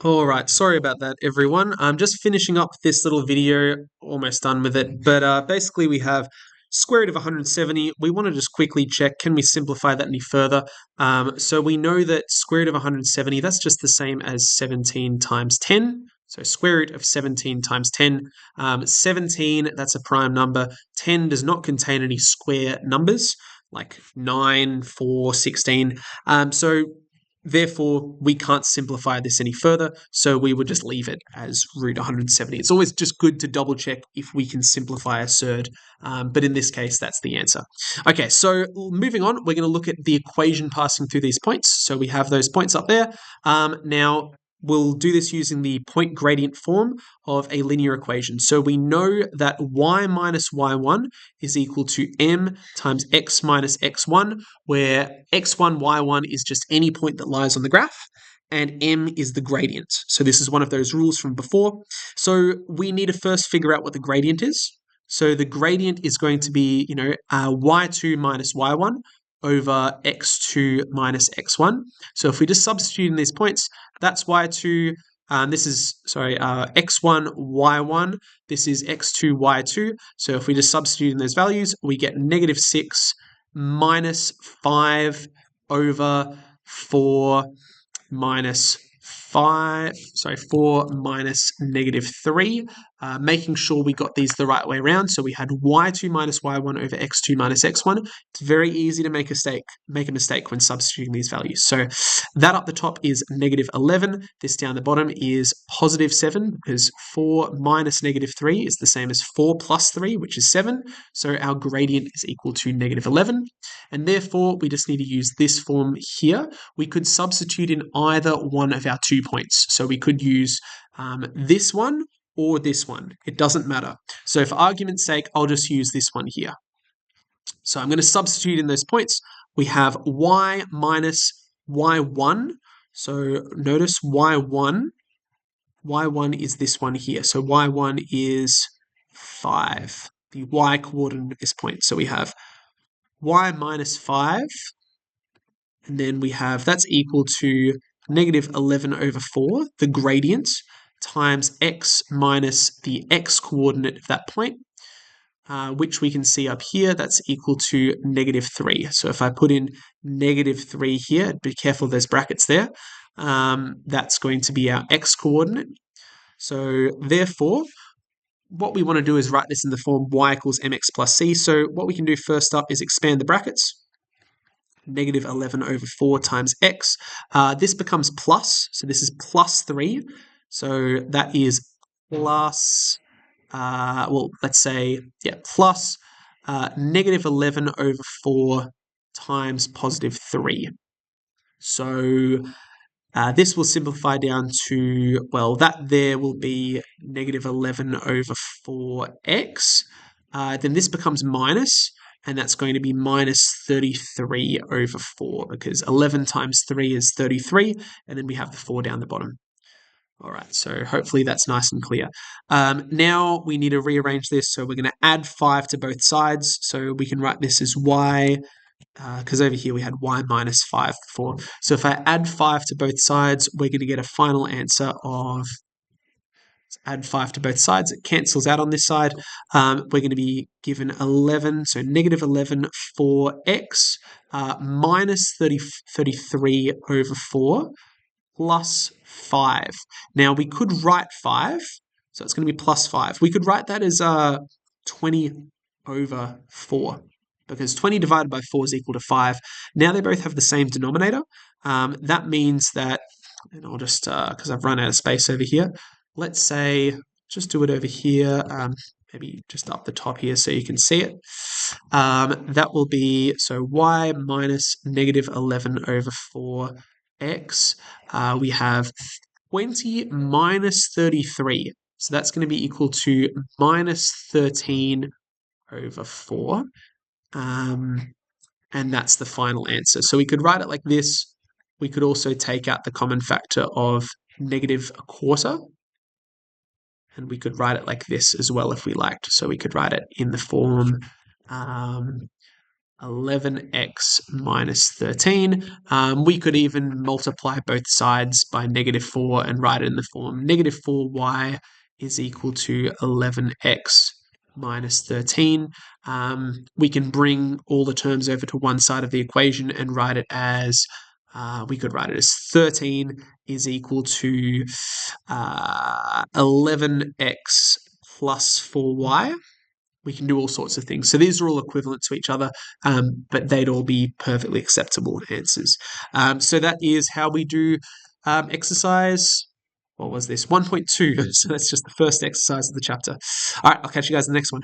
All right, sorry about that, everyone. I'm just finishing up this little video, almost done with it. But basically, we have square root of 170. We want to just quickly check, can we simplify that any further? So we know that square root of 170, that's just the same as 17 times 10. So square root of 17 times 10. 17, that's a prime number. 10 does not contain any square numbers, like 9, 4, 16. So therefore, we can't simplify this any further, so we would just leave it as root 170. It's always just good to double check if we can simplify a surd, but in this case, that's the answer. Okay, so moving on, we're going to look at the equation passing through these points. So we have those points up there. Now, we'll do this using the point gradient form of a linear equation. So we know that y minus y1 is equal to m times x minus x1, where x1, y1 is just any point that lies on the graph, and m is the gradient. So this is one of those rules from before. So we need to first figure out what the gradient is. So the gradient is going to be, y2 minus y1 over x2 minus x1. So if we just substitute in these points, that's y2, this is, x1, y1, this is x2, y2. So if we just substitute in those values, we get negative 6 minus 5 over 4 minus 4 minus negative 3, making sure we got these the right way around. So we had y2 minus y1 over x2 minus x1. It's very easy to make a mistake when substituting these values. So that up the top is negative 11. This down the bottom is positive 7, because 4 minus negative 3 is the same as 4 plus 3, which is 7. So our gradient is equal to negative 11. And therefore, we just need to use this form here. We could substitute in either one of our 2 points. So we could use this one or this one. It doesn't matter. So for argument's sake, I'll just use this one here. So I'm going to substitute in those points. We have y minus y1. So notice y1. y1 is this one here. So y1 is 5, the y coordinate at this point. So we have y minus 5, and then we have that's equal to negative 11 over 4, the gradient, times x minus the x coordinate of that point, which we can see up here, that's equal to negative 3. So if I put in negative 3 here, be careful there's brackets there, that's going to be our x coordinate. So therefore, what we want to do is write this in the form y equals mx plus c. So what we can do first up is expand the brackets. Negative 11 over 4 times x. This becomes plus, so this is plus 3. So that is plus, plus negative 11 over 4 times positive 3. So this will simplify down to, that there will be negative 11 over 4x. Then this becomes minus, and that's going to be minus 33 over 4, because 11 times 3 is 33, and then we have the 4 down the bottom. All right, so hopefully that's nice and clear. Now we need to rearrange this, so we're going to add 5 to both sides, so we can write this as y, because over here we had y minus 5 before. So if I add 5 to both sides, we're going to get a final answer of, add 5 to both sides, it cancels out on this side. We're going to be given 11, so negative 11 for x, minus 33 over 4, plus 5. Now we could write 5, so it's going to be plus 5. We could write that as 20 over 4, because 20 divided by 4 is equal to 5. Now they both have the same denominator. That means that, and I'll just, because I've run out of space over here, let's say, just do it over here, maybe just up the top here so you can see it. That will be, so y minus negative 11 over 4x. We have 20 minus 33. So that's going to be equal to minus 13 over 4. And that's the final answer. So we could write it like this. We could also take out the common factor of negative a quarter. And we could write it like this as well if we liked. So we could write it in the form 11x minus 13. We could even multiply both sides by -4 and write it in the form -4y is equal to 11x minus 13. We can bring all the terms over to one side of the equation and write it as, we could write it as 13 is equal to 11x plus 4y. We can do all sorts of things. So these are all equivalent to each other, but they'd all be perfectly acceptable answers. So that is how we do exercise. What was this? 1.2. So that's just the first exercise of the chapter. All right, I'll catch you guys in the next one.